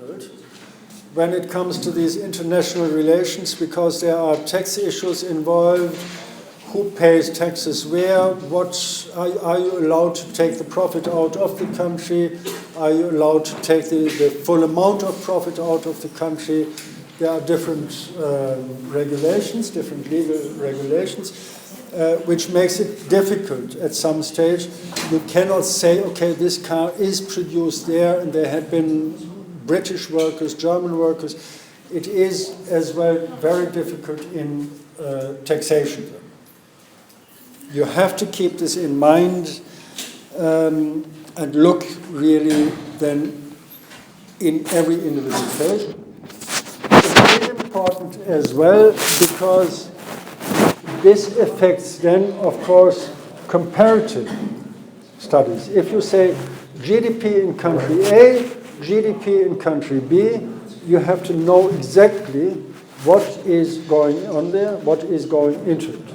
difficult when it comes to these international relations, because there are tax issues involved. Who pays taxes where? What are you allowed to take the profit out of the country? Are you allowed to take the full amount of profit out of the country? There are different regulations, different legal regulations, which makes it difficult at some stage. You cannot say, okay, this car is produced there, and there had been British workers, German workers. It is as well very difficult in taxation. You have to keep this in mind and look really then in every individual case. It's really important as well because this affects then, of course, comparative studies. If you say GDP in country A, GDP in country B, you have to know exactly what is going on there, what is going into it.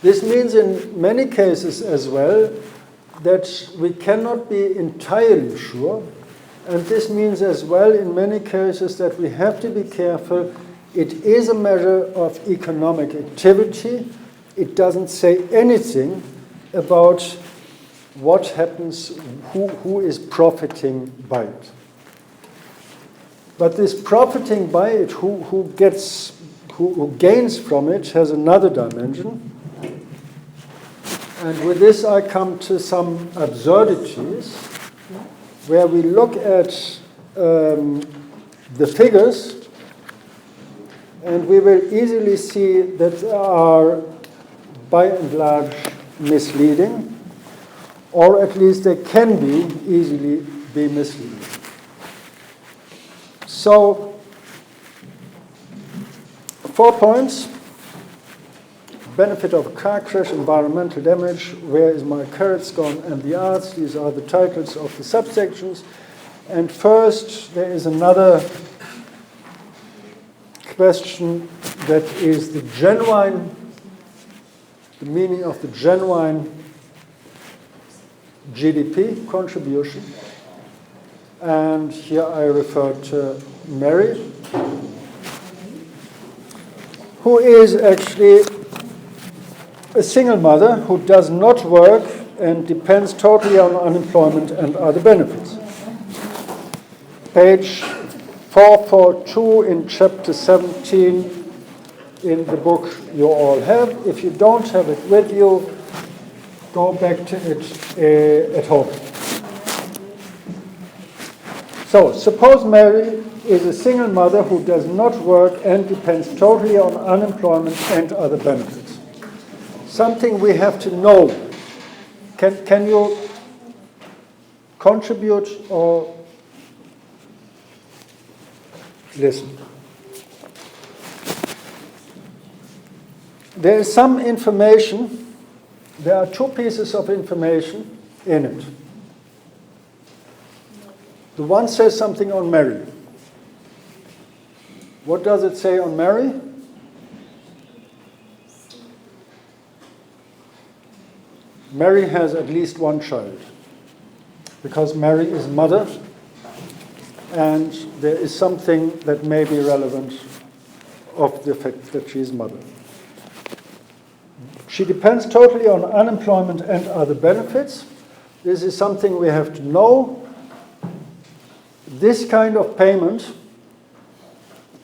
This means in many cases as well that we cannot be entirely sure, and this means as well in many cases that we have to be careful. It is a measure of economic activity. It doesn't say anything about what happens, who is profiting by it. But this profiting by it, who gains from it, has another dimension. And with this I come to some absurdities, where we look at the figures, and we will easily see that they are, by and large, misleading, or at least they can easily be misleading. So, 4 points. Benefit of a car crash, environmental damage, where is my carrots gone, and the arts. These are the titles of the subsections. And first, there is another question that is the meaning of the genuine GDP contribution. And here I refer to Mary, who is actually a single mother who does not work and depends totally on unemployment and other benefits. Page 442 in chapter 17 in the book you all have. If you don't have it with you, go back to it at home. So, suppose Mary is a single mother who does not work and depends totally on unemployment and other benefits. Something we have to know. Can you contribute or listen? There is some information. There are 2 pieces of information in it. The one says something on Mary. What does it say on Mary? Mary has at least 1 child, because Mary is mother, and there is something that may be relevant of the fact that she is mother. She depends totally on unemployment and other benefits. This is something we have to know. This kind of payment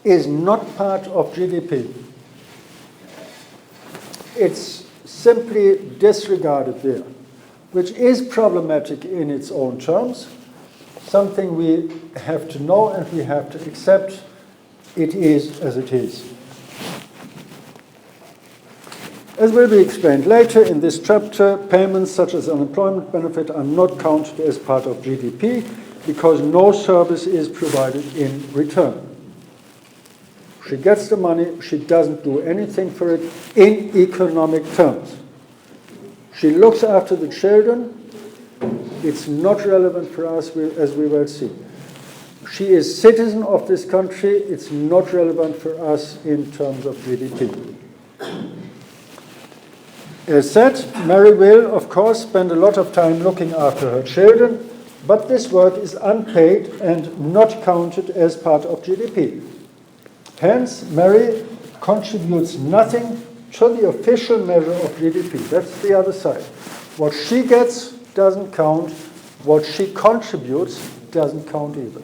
is not part of GDP. It's simply disregarded there, which is problematic in its own terms, something we have to know and we have to accept. It is as it is. As will be explained later in this chapter, payments such as unemployment benefit are not counted as part of GDP because no service is provided in return. She gets the money, she doesn't do anything for it in economic terms. She looks after the children. It's not relevant for us, as we will see. She is citizen of this country. It's not relevant for us in terms of GDP. As said, Mary will, of course, spend a lot of time looking after her children. but this work is unpaid and not counted as part of GDP. Hence, Mary contributes nothing to the official measure of GDP. That's the other side. What she gets doesn't count. What she contributes doesn't count either.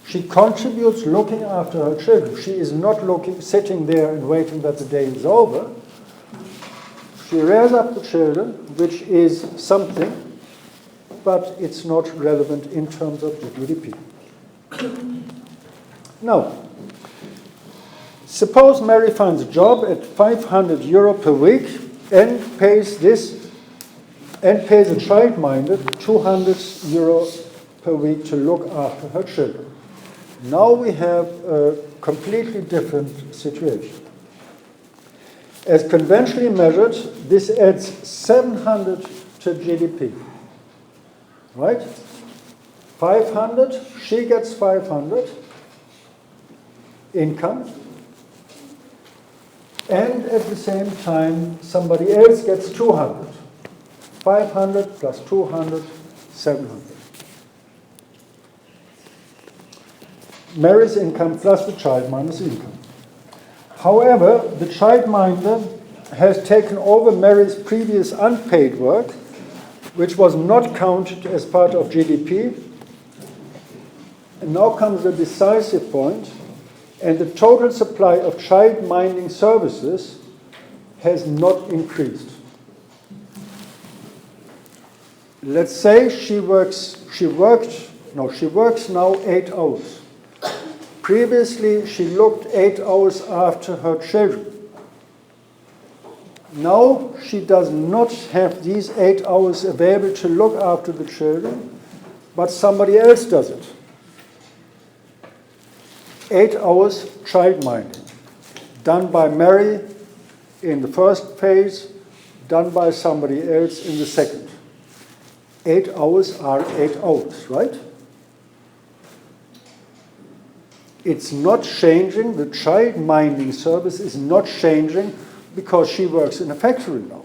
She contributes looking after her children. She is not sitting there and waiting that the day is over. She rears up the children, which is something, but it's not relevant in terms of the GDP. Now, suppose Mary finds a job at 500 euro per week and pays a childminder 200 euro per week to look after her children. Now we have a completely different situation. As conventionally measured, this adds 700 to GDP. Right? 500, she gets 500 income, and at the same time somebody else gets 200. 500 plus 200, 700. Mary's income plus the childminder's income. However, the childminder has taken over Mary's previous unpaid work, which was not counted as part of GDP. And now comes the decisive point, and the total supply of childminding services has not increased. Let's say she works now 8 hours. Previously, she looked 8 hours after her children. Now, she does not have these 8 hours available to look after the children, but somebody else does it. 8 hours childminding, done by Mary in the first phase, done by somebody else in the second. 8 hours are 8 hours, right? It's not changing, the childminding service is not changing because she works in a factory now.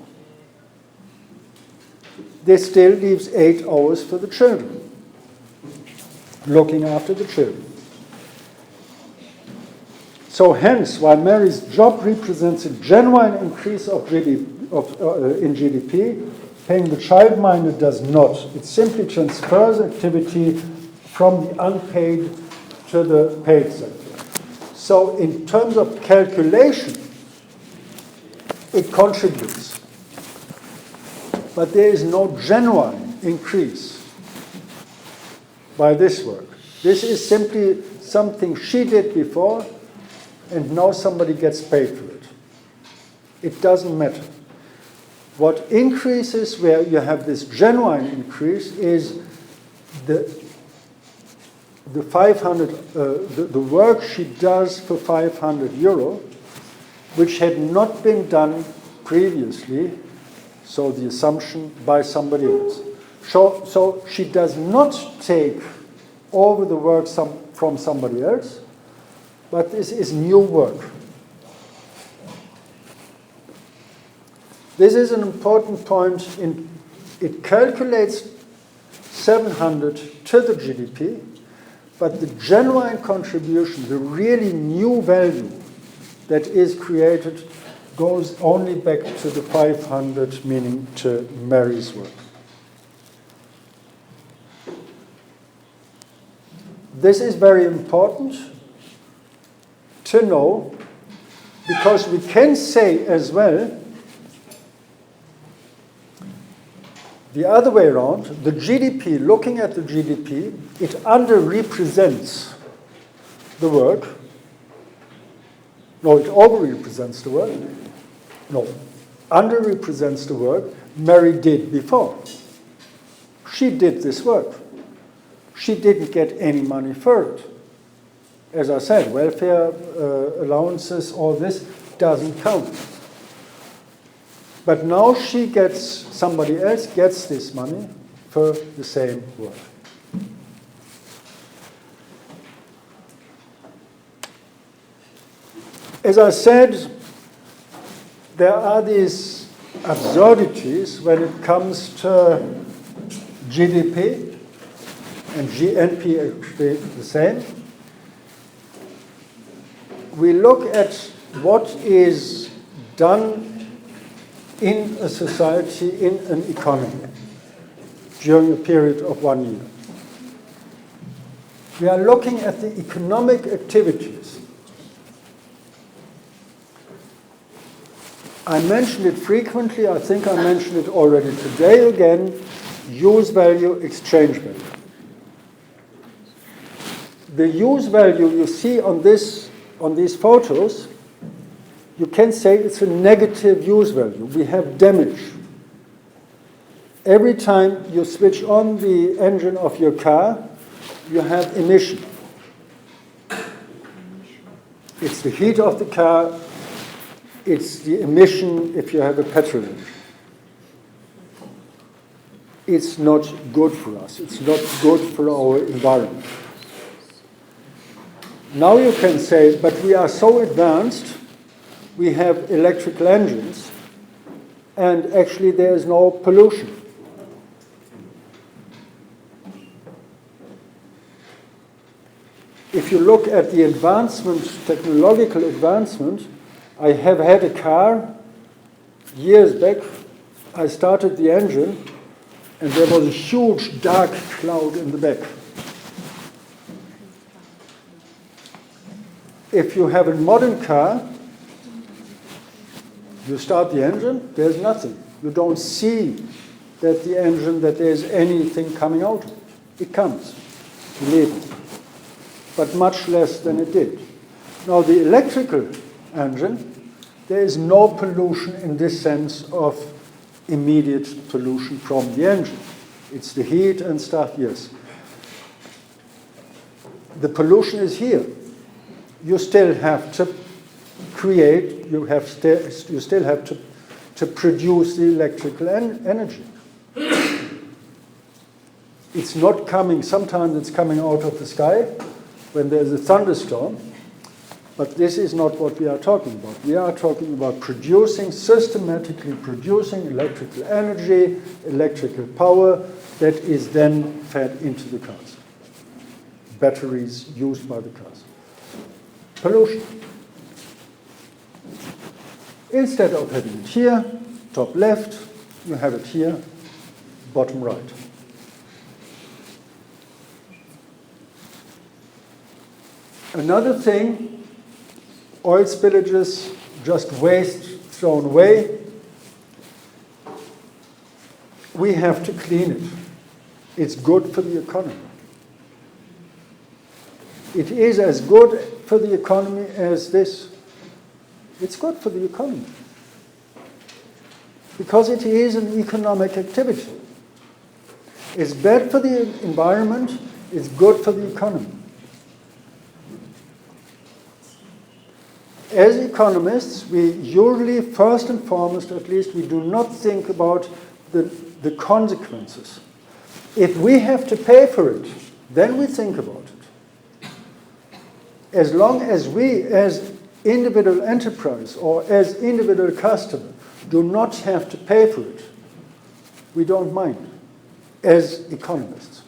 This still leaves 8 hours for the children, looking after the children. So hence, while Mary's job represents a genuine increase in GDP, paying the childminder does not. It simply transfers activity from the unpaid to the paid sector. So in terms of calculation, it contributes. But there is no genuine increase by this work. This is simply something she did before, and now somebody gets paid for it. It doesn't matter. What increases where you have this genuine increase is the 500, the work she does for 500 euro, which had not been done previously, so the assumption by somebody else. So she does not take over the work from somebody else, but this is new work. This is an important point. It calculates 700 to the GDP, but the genuine contribution, the really new value that is created, goes only back to the 500, meaning to Mary's work. This is very important to know, because we can say as well, the other way around, the GDP, looking at the GDP, it underrepresents the work. No, it overrepresents the work. No, underrepresents the work Mary did before. She did this work. She didn't get any money for it. As I said, welfare allowances, all this doesn't count. But now somebody else gets this money for the same work. As I said, there are these absurdities when it comes to GDP. and GNP actually the same. We look at what is done in a society, in an economy, during a period of 1 year. We are looking at the economic activities. I mentioned it frequently, I think I mentioned it already today again, use value, exchange value. The use value you see on these photos, you can say it's a negative use value. We have damage. Every time you switch on the engine of your car, you have emission. It's the heat of the car, it's the emission if you have a petrol engine. It's not good for us. It's not good for our environment. Now you can say, but we are so advanced, we have electrical engines, and actually there is no pollution. If you look at the advancement, technological advancement, I have had a car years back. I started the engine, and there was a huge dark cloud in the back. If you have a modern car, you start the engine, there's nothing. You don't see that the engine, that there's anything coming out of it. It comes, believe me, but much less than it did. Now the electrical engine, there is no pollution in this sense of immediate pollution from the engine. It's the heat and stuff, yes. The pollution is here. You still have to create, you still have to produce the electrical energy. It's not coming, sometimes it's coming out of the sky when there's a thunderstorm, but this is not what we are talking about. We are talking about producing, systematically producing electrical energy, electrical power that is then fed into the cars. Batteries used by the cars. Pollution. Instead of having it here, top left, you have it here, bottom right. Another thing, oil spillages, just waste thrown away. We have to clean it. It's good for the economy. It is as good for the economy as this. It's good for the economy. Because it is an economic activity. It's bad for the environment, it's good for the economy. As economists, we usually, first and foremost at least, we do not think about the consequences. If we have to pay for it, then we think about it. As long as we, as individual enterprise or as individual customer, do not have to pay for it, we don't mind, as economists.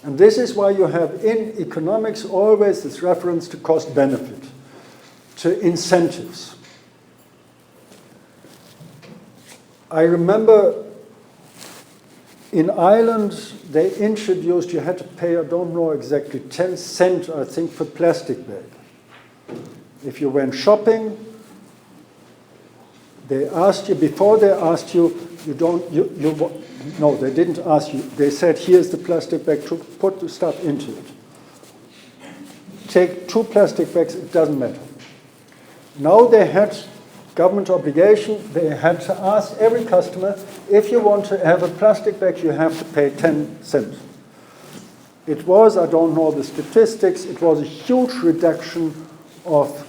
And this is why you have in economics always this reference to cost benefit, to incentives. I remember in Ireland, they introduced, you had to pay, I don't know exactly, 10 cents, I think, for plastic bag. If you went shopping, they asked you, before they asked you, no, they didn't ask you. They said, here's the plastic bag, to put the stuff into it. Take 2 plastic bags, it doesn't matter. Now they had government obligation, they had to ask every customer, if you want to have a plastic bag, you have to pay 10 cents. It was, I don't know the statistics, it was a huge reduction of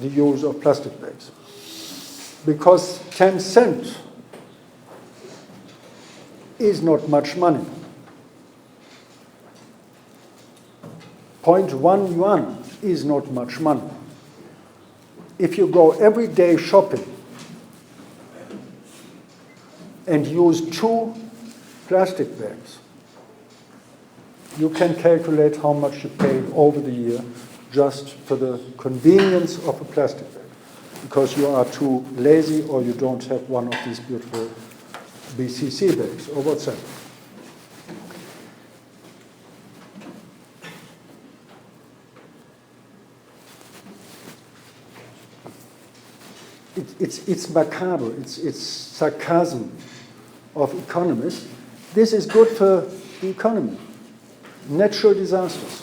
the use of plastic bags. Because 10 cents is not much money. 0.1 yuan is not much money. If you go every day shopping and use 2 plastic bags, you can calculate how much you pay over the year just for the convenience of a plastic bag, because you are too lazy or you don't have one of these beautiful BCC bags or whatsoever. It's macabre, it's sarcasm of economists. This is good for the economy. Natural disasters.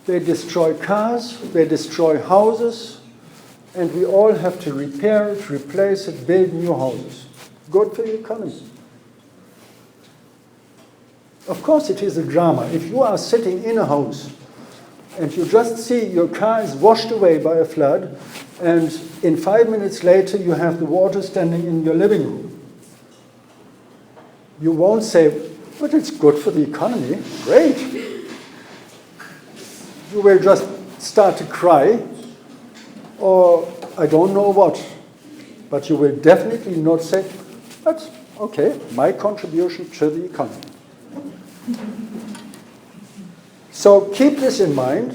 They destroy cars, they destroy houses, and we all have to repair it, replace it, build new houses. Good for the economy. Of course it is a drama. If you are sitting in a house and you just see your car is washed away by a flood, and in 5 minutes later you have the water standing in your living room, you won't say, but it's good for the economy. Great. You will just start to cry, or I don't know what. But you will definitely not say, that's okay, my contribution to the economy. So keep this in mind.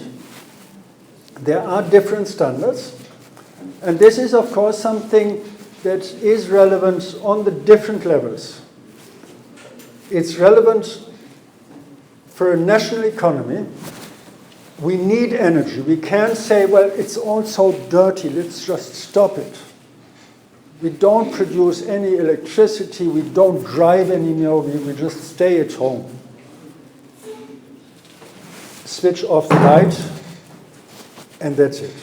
There are different standards. And this is, of course, something that is relevant on the different levels. It's relevant for a national economy. We need energy. We can't say, well, it's all so dirty, let's just stop it. We don't produce any electricity, we don't drive anymore, we just stay at home. Switch off the light, and that's it.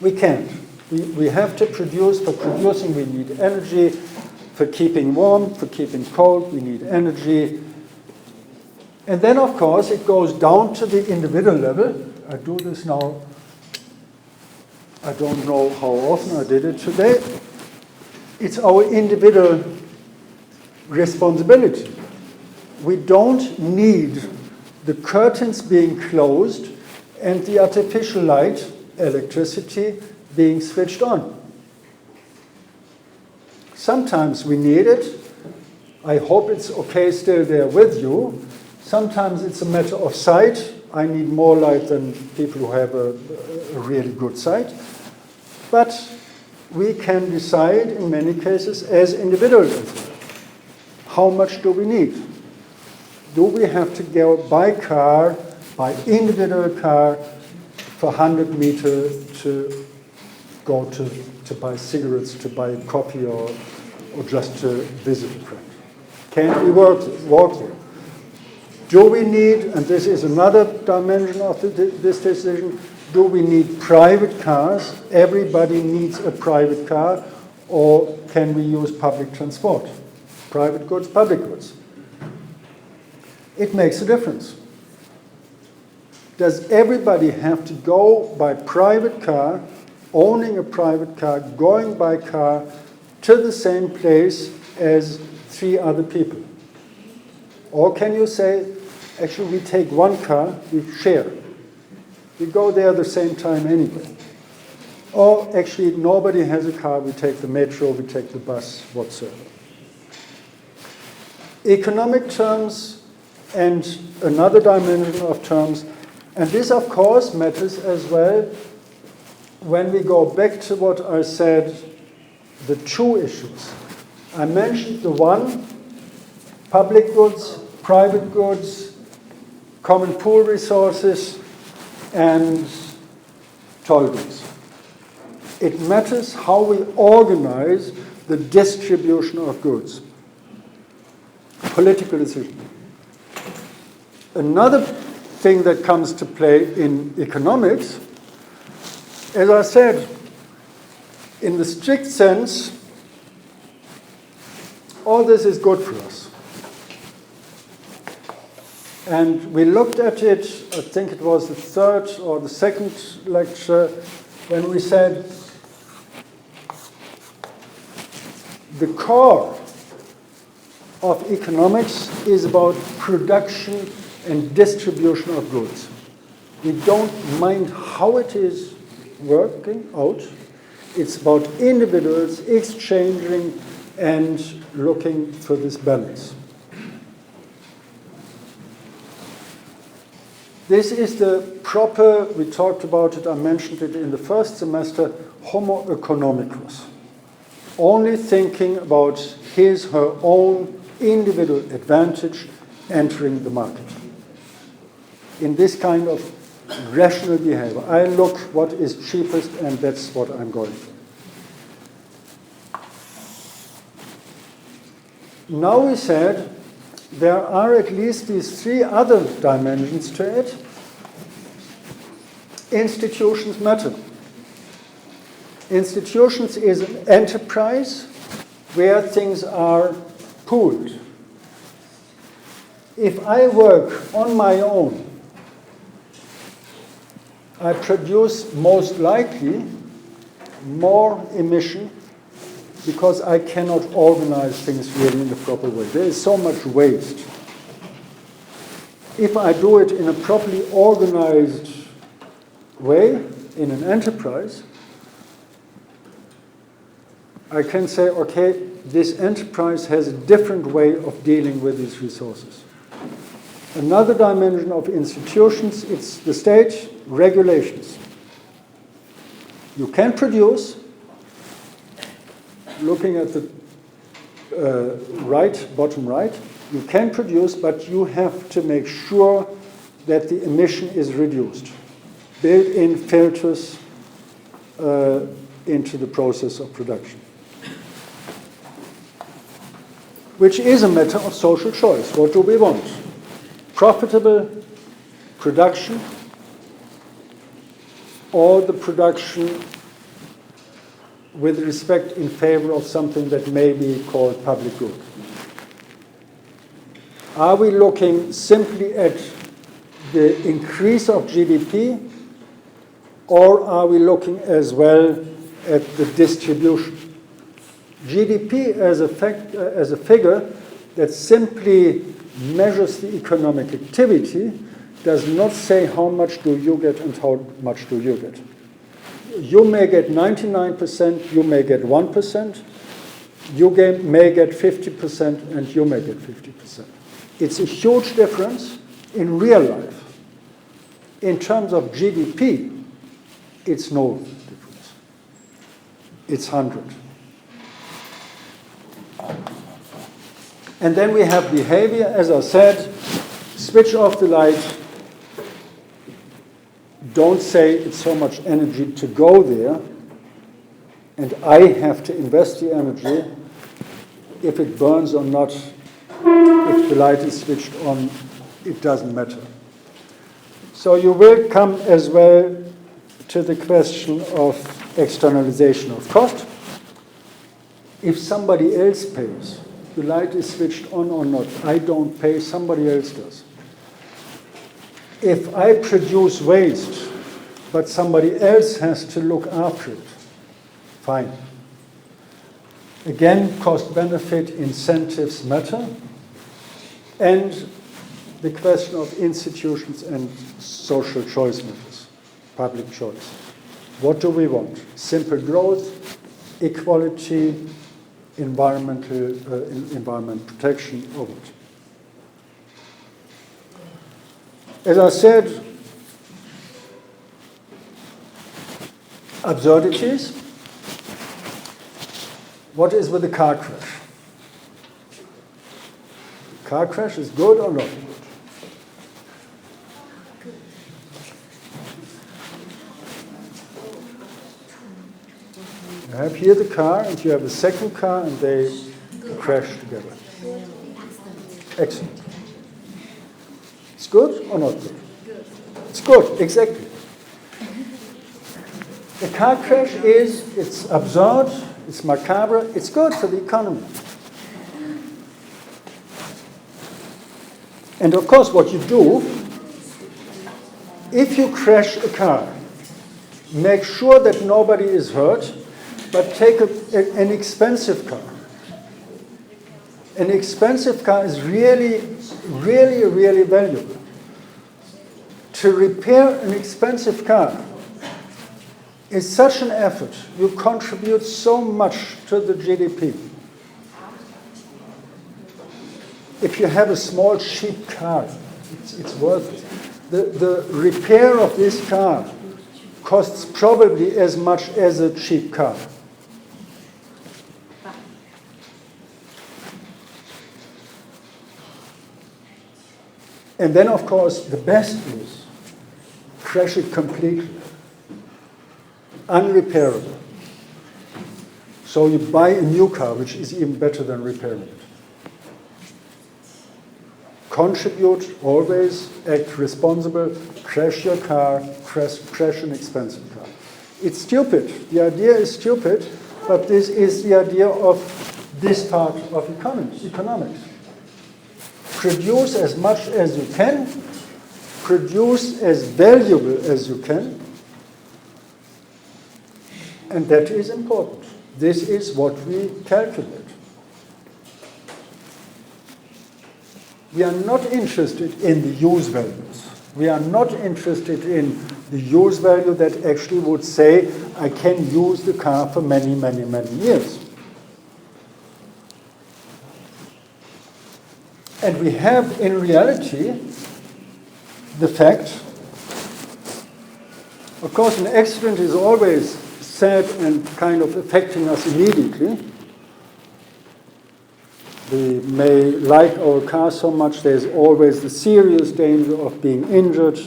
We can't. We have to produce. For producing, we need energy. For keeping warm, for keeping cold, we need energy. And then, of course, it goes down to the individual level. I do this now. I don't know how often I did it today. It's our individual responsibility. We don't need the curtains being closed and the artificial light, electricity, being switched on. Sometimes we need it. I hope it's okay still there with you. Sometimes it's a matter of sight. I need more light than people who have a really good sight. But we can decide in many cases as individuals. How much do we need? Do we have to go by car, by individual car, for 100 meters to go to buy cigarettes, to buy coffee, or just to visit a friend? Can we walk there? Do we need, and this is another dimension of this decision, do we need private cars? Everybody needs a private car, or can we use public transport? Private goods, public goods. It makes a difference. Does everybody have to go by private car, owning a private car, going by car to the same place as 3 other people? Or can you say, actually we take one car, we share. We go there at the same time anyway. Or actually nobody has a car, we take the metro, we take the bus, whatsoever. Economic terms and another dimension of terms, and this of course matters as well when we go back to what I said, the 2 issues. I mentioned the one, public goods, private goods, common pool resources, and toll goods. It matters how we organize the distribution of goods. Political decision. Another thing that comes to play in economics, as I said, in the strict sense, all this is good for us. And we looked at it, I think it was the 3rd or the 2nd lecture, when we said the core of economics is about production and distribution of goods. We don't mind how it is working out. It's about individuals exchanging and looking for this balance. This is the proper, we talked about it, I mentioned it in the first semester, homo economicus. Only thinking about his, her own individual advantage entering the market. In this kind of rational behavior. I look what is cheapest and that's what I'm going for. Now we said there are at least these three other dimensions to it. Institutions matter. Institutions is an enterprise where things are pooled. If I work on my own, I produce most likely more emission because I cannot organize things really in the proper way. There is so much waste. If I do it in a properly organized way, in an enterprise, I can say, okay, this enterprise has a different way of dealing with these resources. Another dimension of institutions, it's the state, regulations. You can produce, looking at the bottom right, you can produce, but you have to make sure that the emission is reduced. Built-in filters into the process of production. Which is a matter of social choice. What do we want? Profitable production or the production with respect in favor of something that may be called public good? Are we looking simply at the increase of GDP, or are we looking as well at the distribution? GDP as a figure that simply measures the economic activity does not say how much do you get and how much do you get. You may get 99%, you may get 1%, you may get 50%, and you may get 50%. It's a huge difference in real life. In terms of GDP, it's no difference. It's 100. And then we have behavior, as I said, switch off the light. Don't say it's so much energy to go there, and I have to invest the energy. If it burns or not, if the light is switched on, it doesn't matter. So you will come as well to the question of externalization of cost. If somebody else pays, the light is switched on or not, I don't pay, somebody else does. If I produce waste, but somebody else has to look after it, fine. Again, cost-benefit incentives matter. And the question of institutions and social choice matters, public choice. What do we want? Simple growth, equality, environment protection, or what? As I said, absurdities. What is with the car crash? Car crash is good or not good? You have here the car, and you have a second car, and they crash together. Excellent. It's good or not good? It's good, exactly. A car crash it's absurd, it's macabre, it's good for the economy. And of course, what you do, if you crash a car, make sure that nobody is hurt, but take an expensive car. An expensive car is really, really, really valuable. To repair an expensive car is such an effort. You contribute so much to the GDP. if you have a small cheap car, it's worth it. The repair of this car costs probably as much as a cheap car. And then, of course, the best is crash it completely, unrepairable. So you buy a new car, which is even better than repairing it. Contribute, always act responsible, crash your car, crash an expensive car. It's stupid. The idea is stupid, but this is the idea of this part of economics. Produce as much as you can, produce as valuable as you can, and that is important. This is what we calculate. We are not interested in the use values. We are not interested in the use value that actually would say, I can use the car for many, many, many years. And we have, in reality, the fact, of course, an accident is always sad and kind of affecting us immediately. We may like our car so much, there's always the serious danger of being injured.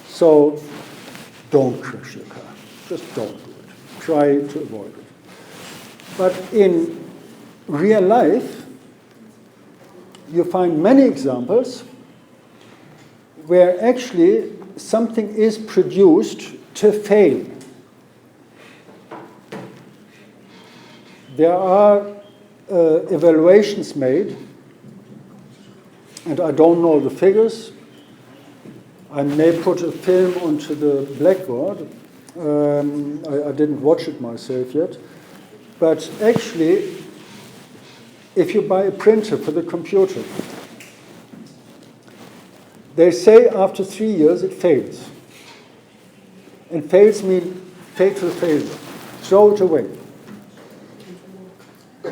So don't crash your car. Just don't do it. Try to avoid it. But in real life, you find many examples where actually something is produced to fail. There are evaluations made, and I don't know the figures. I may put a film onto the blackboard. I didn't watch it myself yet. But actually, if you buy a printer for the computer, they say after 3 years it fails. And fails mean fatal failure. Throw it away.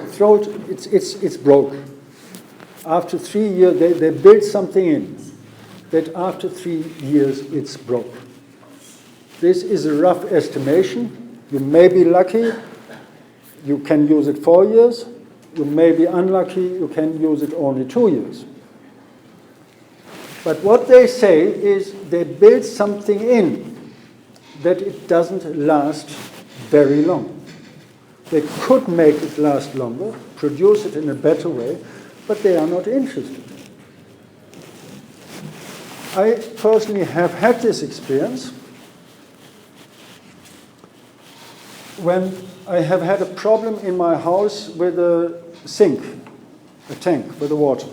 Throw it, it's broke. After 3 years, they build something in that after 3 years it's broke. This is a rough estimation. You may be lucky, you can use it 4 years. You may be unlucky, you can use it only 2 years. But what they say is they build something in that it doesn't last very long. They could make it last longer, produce it in a better way, but they are not interested. I personally have had this experience when I have had a problem in my house with a sink, a tank with the water.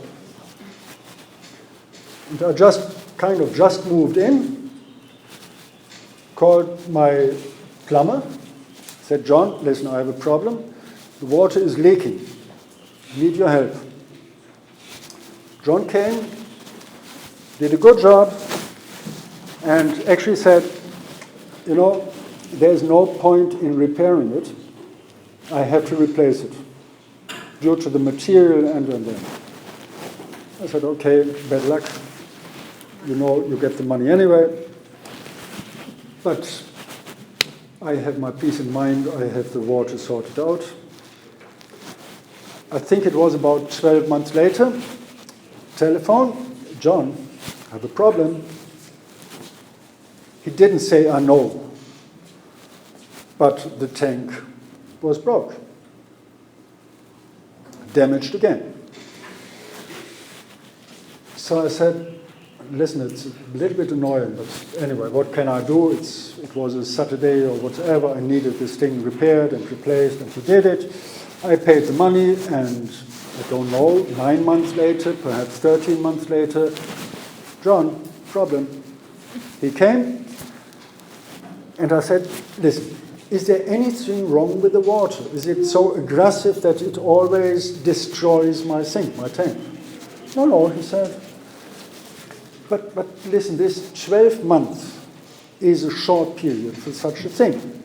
And I just moved in, called my plumber, said, John, listen, I have a problem. The water is leaking. I need your help. John came, did a good job, and actually said, you know, there's no point in repairing it. I have to replace it due to the material and then. I said, okay, bad luck. You know, you get the money anyway. But I have my peace of mind. I have the water sorted out. I think it was about 12 months later. Telephone, John, I have a problem. He didn't say, I know. But the tank was broke. Damaged again. So I said, listen, it's a little bit annoying, but anyway, what can I do? It was a Saturday or whatever. I needed this thing repaired and replaced, and he did it. I paid the money, and I don't know, 9 months later, perhaps 13 months later, John, problem. He came, and I said, listen, is there anything wrong with the water? Is it so aggressive that it always destroys my sink, my tank? No, he said. But listen, this 12 months is a short period for such a thing.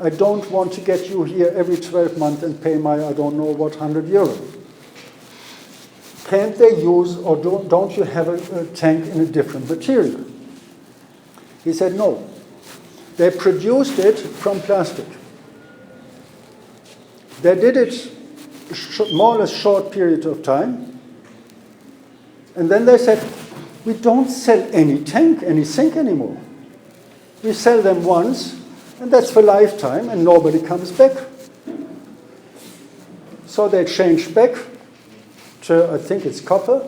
I don't want to get you here every 12 months and pay my, I don't know what, 100 euro. can't they use, or don't you have a tank in a different material? He said no. They produced it from plastic. They did it more or less short period of time. And then they said, we don't sell any tank, any sink anymore. We sell them once, and that's for lifetime, and nobody comes back. So they changed back to, I think it's copper.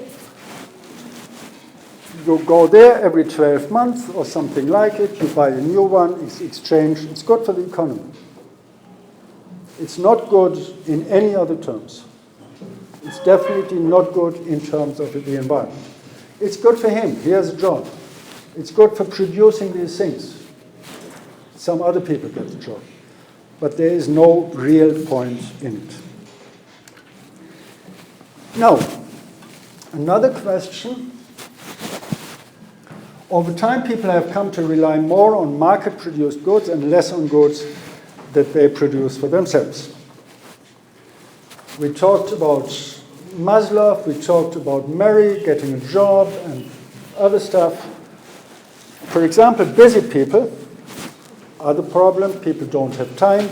You go there every 12 months or something like it, you buy a new one, it's exchanged. It's good for the economy. It's not good in any other terms. It's definitely not good in terms of the environment. It's good for him. He has a job. It's good for producing these things. Some other people get the job. But there is no real point in it. Now, another question. Over time, people have come to rely more on market-produced goods and less on goods that they produce for themselves. We talked about Maslow, we talked about Mary getting a job and other stuff. For example, busy people are the problem. People don't have time.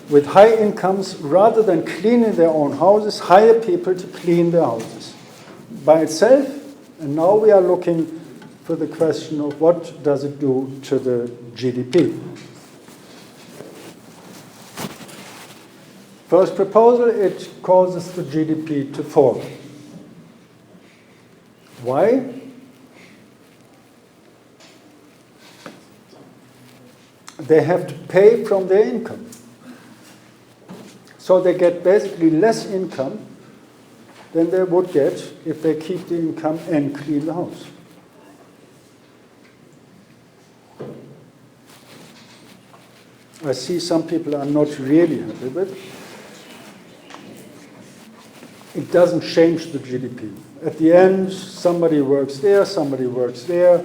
With high incomes, rather than cleaning their own houses, hire people to clean their houses by itself. And now we are looking for the question of what does it do to the GDP. First proposal, it causes the GDP to fall. Why? They have to pay from their income. So they get basically less income than they would get if they keep the income and clean the house. I see some people are not really happy with it. It doesn't change the GDP. At the end, somebody works there, somebody works there.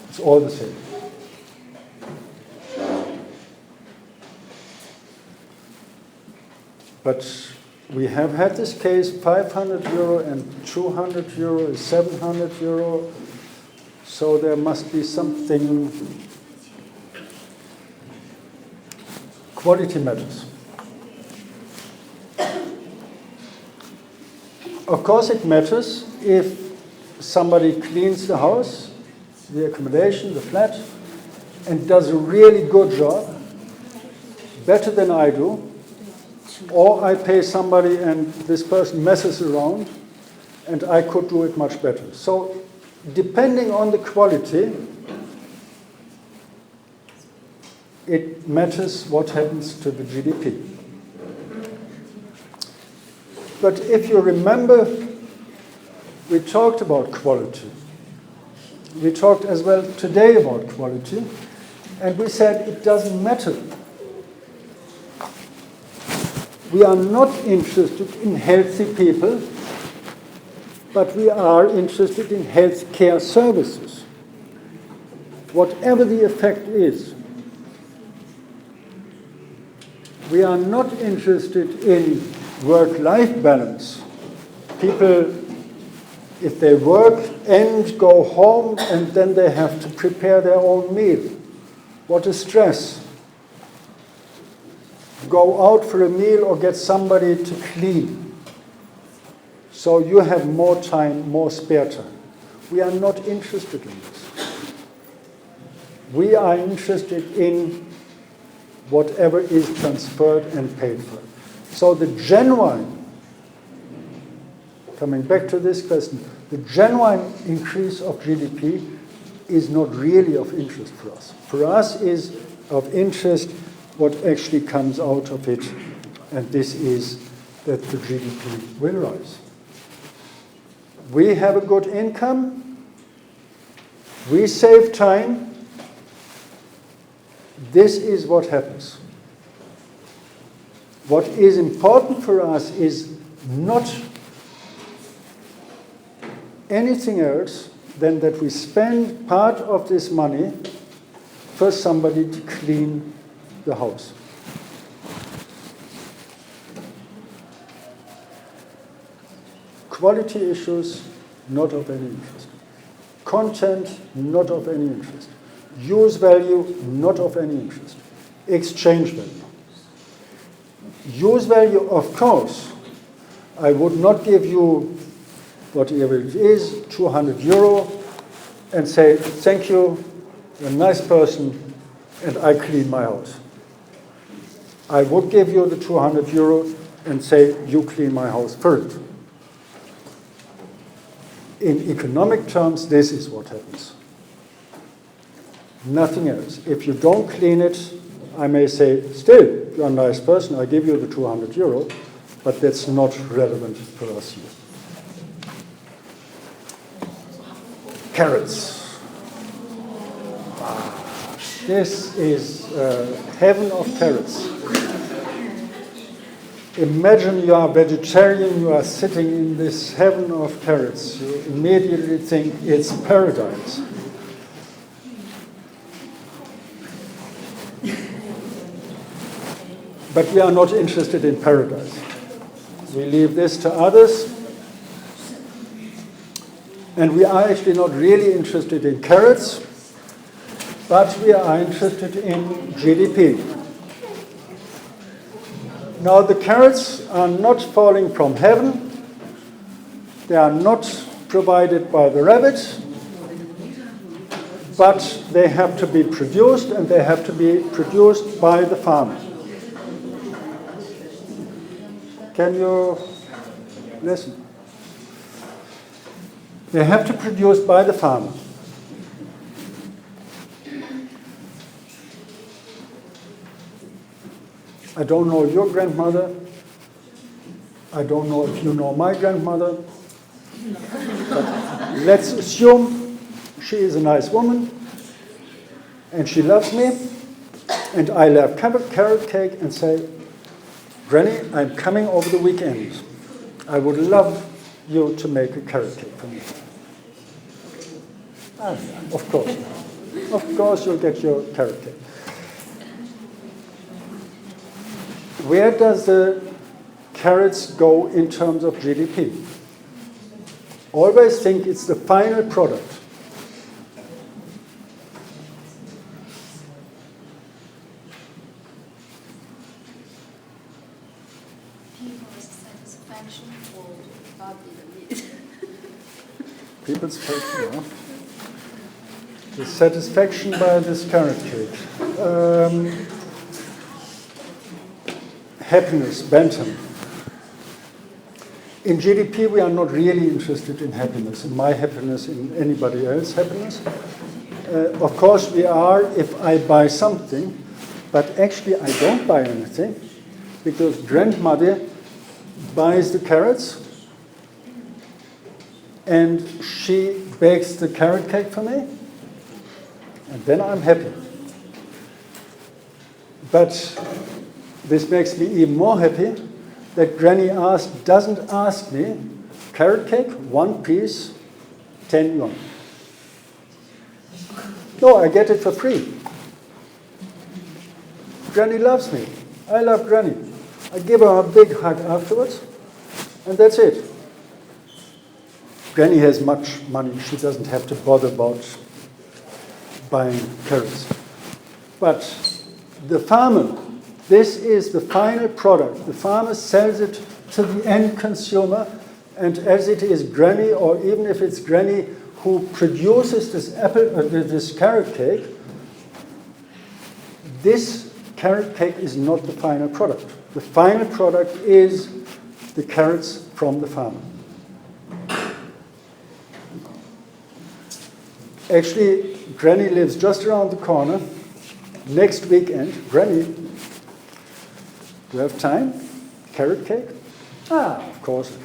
It's all the same. But we have had this case, 500 euro and 200 euro is 700 euro. So there must be something. Quality matters. Of course it matters if somebody cleans the house, the accommodation, the flat, and does a really good job, better than I do, or I pay somebody and this person messes around and I could do it much better. So depending on the quality, it matters what happens to the GDP. But if you remember, we talked about quality. We talked as well today about quality, and we said it doesn't matter. We are not interested in healthy people, but we are interested in health care services. Whatever the effect is. We are not interested in work-life balance. People, if they work and go home and then they have to prepare their own meal. What a stress. Go out for a meal or get somebody to clean. So you have more time, more spare time. We are not interested in this. We are interested in whatever is transferred and paid for. So the genuine, coming back to this question, the genuine increase of GDP is not really of interest for us. For us is of interest what actually comes out of it, and this is that the GDP will rise. We have a good income, we save time. This is what happens. What is important for us is not anything else than that we spend part of this money for somebody to clean the house. Quality issues, not of any interest. Content, not of any interest. Use value, not of any interest. Exchange value. Use value, of course. I would not give you, whatever it is, 200 euro, and say, thank you, you're a nice person, and I clean my house. I would give you the 200 euro and say, you clean my house first. In economic terms, this is what happens. Nothing else. If you don't clean it, I may say, still, you're a nice person, I give you the 200 euro, but that's not relevant for us here. Carrots. This is heaven of carrots. Imagine you are vegetarian, you are sitting in this heaven of carrots. You immediately think it's paradise. But we are not interested in paradise. We leave this to others. And we are actually not really interested in carrots, but we are interested in GDP. Now, the carrots are not falling from heaven. They are not provided by the rabbit, but they have to be produced, and they have to be produced by the farmer. Can you listen? They have to be produced by the farmer. I don't know your grandmother. I don't know if you know my grandmother. But let's assume she is a nice woman and she loves me, and I love carrot cake and say, Granny, I'm coming over the weekend. I would love you to make a carrot cake for me. Ah, of course. Of course you'll get your carrot cake. Where does the carrots go in terms of GDP? Always think it's the final product. People's satisfaction or body need? People's satisfaction, yeah. The satisfaction by this carrot cake. Happiness, Bentham. In GDP, we are not really interested in happiness, in my happiness, in anybody else's happiness. Of course, we are if I buy something, but actually I don't buy anything, because grandmother buys the carrots, and she bakes the carrot cake for me, and then I'm happy. But this makes me even more happy that Granny doesn't ask me, carrot cake, one piece, 10 yuan. No, I get it for free. Granny loves me. I love Granny. I give her a big hug afterwards, and that's it. Granny has much money. She doesn't have to bother about buying carrots. But the farmer, this is the final product. The farmer sells it to the end consumer, and as it is Granny, or even if it's Granny who produces this carrot cake, this carrot cake is not the final product. The final product is the carrots from the farmer. Actually, Granny lives just around the corner. Next weekend, Granny, do you have time? Carrot cake? Ah, of course.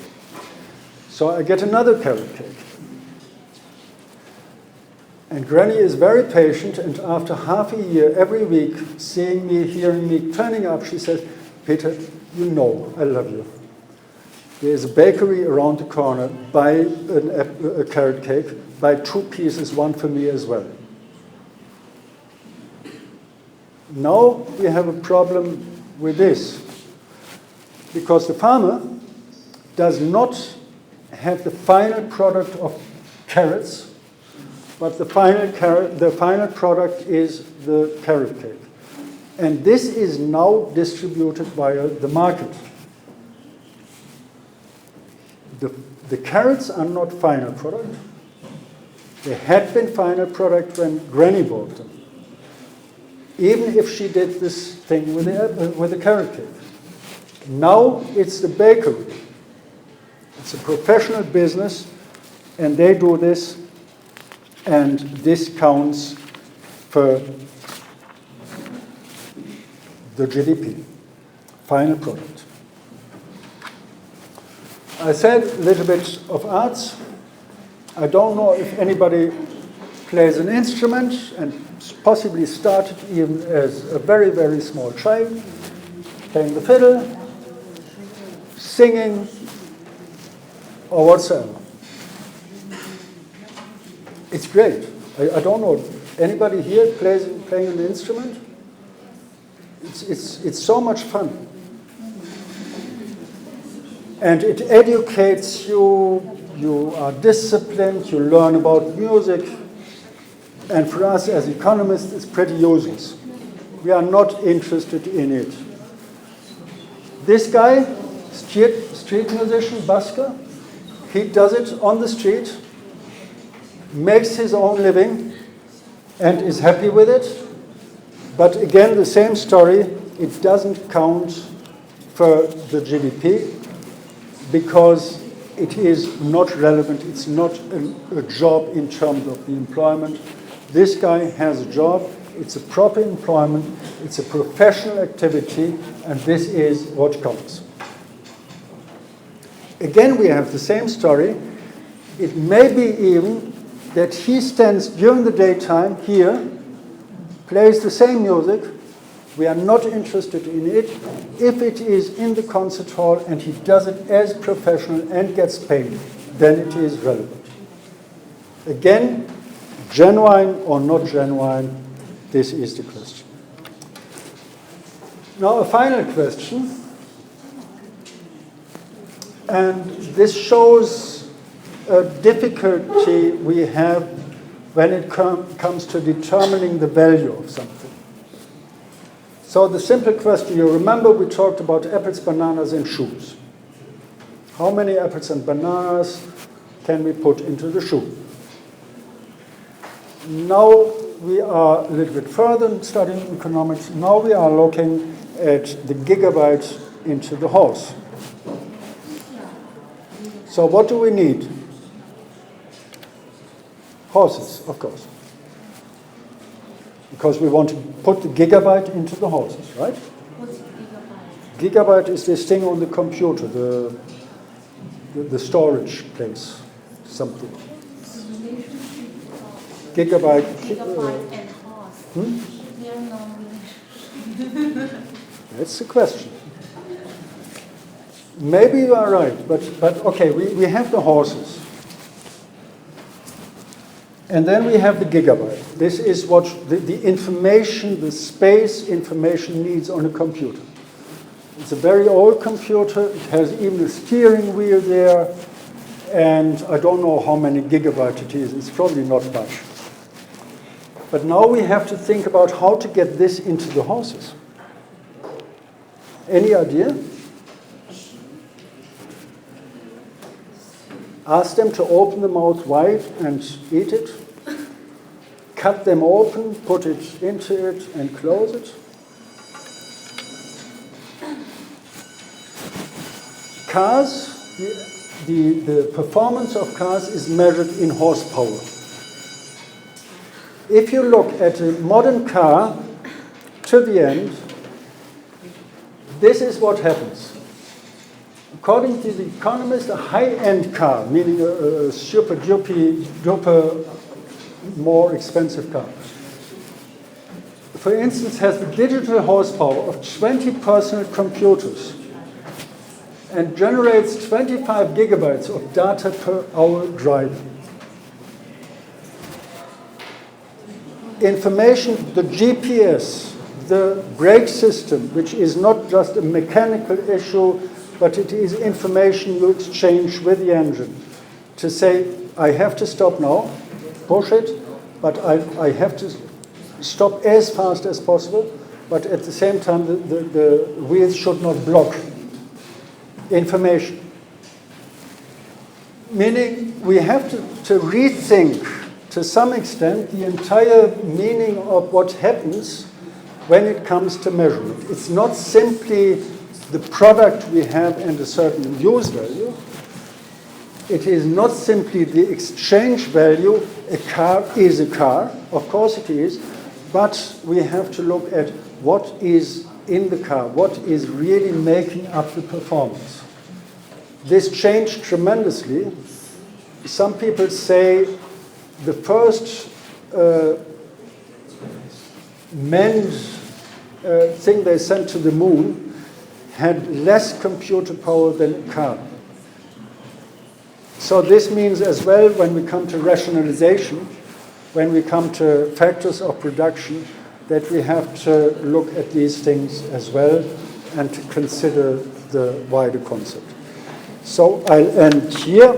So I get another carrot cake. And Granny is very patient, and after half a year, every week, seeing me, hearing me, turning up, she says, Peter, you know I love you. There's a bakery around the corner. Buy a carrot cake. Buy 2 pieces, one for me as well. Now we have a problem with this, because the farmer does not have the final product of carrots, but the final product is the carrot cake. And this is now distributed via the market. The carrots are not final product. They had been final product when Granny bought them. Even if she did this thing with the carrot cake. Now it's the bakery. It's a professional business, and they do this, and this counts for the GDP, final product. I said a little bit of arts. I don't know if anybody plays an instrument and possibly started even as a very, very small child, playing the fiddle, singing, or whatsoever. It's great. I don't know. Anybody here playing an instrument? It's so much fun. And it educates you, you are disciplined, you learn about music. And for us as economists, it's pretty useless. We are not interested in it. This guy, street musician, busker, he does it on the street, makes his own living, and is happy with it. But again, the same story, it doesn't count for the GDP because it is not relevant, it's not a job in terms of the employment. This guy has a job, it's a proper employment, it's a professional activity, and this is what counts. Again, we have the same story. It may be even that he stands during the daytime here, plays the same music. We are not interested in it. If it is in the concert hall and he does it as professional and gets paid, then it is relevant. Again, genuine or not genuine, this is the question. Now a final question, and this shows a difficulty we have when it comes to determining the value of something. So the simple question, you remember we talked about apples, bananas, and shoes. How many apples and bananas can we put into the shoe? Now we are a little bit further in studying economics. Now we are looking at the gigabytes into the horse. So what do we need? Horses, of course. Because we want to put the gigabyte into the horses, right? What's gigabyte? Gigabyte is this thing on the computer, the storage place, something. Gigabyte. Gigabyte and horse. There are no relationship. That's the question. Maybe you are right, but okay, we have the horses. And then we have the gigabyte. This is what the information, the space information needs on a computer. It's a very old computer. It has even a steering wheel there. And I don't know how many gigabytes it is. It's probably not much. But now we have to think about how to get this into the horses. Any idea? Ask them to open the mouth wide and eat it. Cut them open, put it into it, and close it. Cars, the performance of cars is measured in horsepower. If you look at a modern car to the end, this is what happens. According to The Economist, a high-end car, meaning a super duper more expensive car, for instance, has the digital horsepower of 20 personal computers and generates 25 gigabytes of data per hour driving. Information, the GPS, the brake system, which is not just a mechanical issue, but it is information you exchange with the engine. to say, I have to stop now, push it, but I have to stop as fast as possible, but at the same time, the wheels should not block information. Meaning, we have to rethink, to some extent, the entire meaning of what happens when it comes to measurement. It's not simply the product we have and a certain use value. It is not simply the exchange value. A car is a car, of course it is, but we have to look at what is in the car, what is really making up the performance. This changed tremendously. Some people say the first manned thing they sent to the moon had less computer power than a car. So this means as well, when we come to rationalization, when we come to factors of production, that we have to look at these things as well and to consider the wider concept. So I'll end here.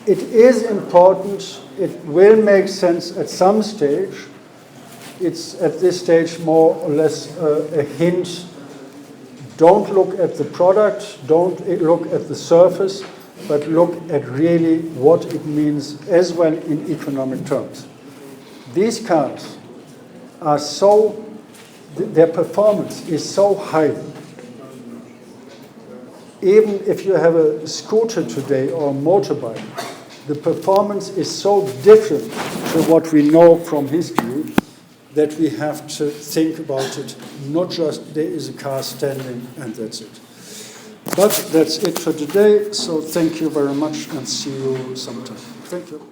It is important, it will make sense at some stage. It's at this stage more or less a hint. Don't look at the product, don't look at the surface, but look at really what it means as well in economic terms. These cars are so, their performance is so high. Even if you have a scooter today or a motorbike, the performance is so different to what we know from history that we have to think about it, not just there is a car standing and that's it. But that's it for today, so thank you very much and see you sometime. Thank you.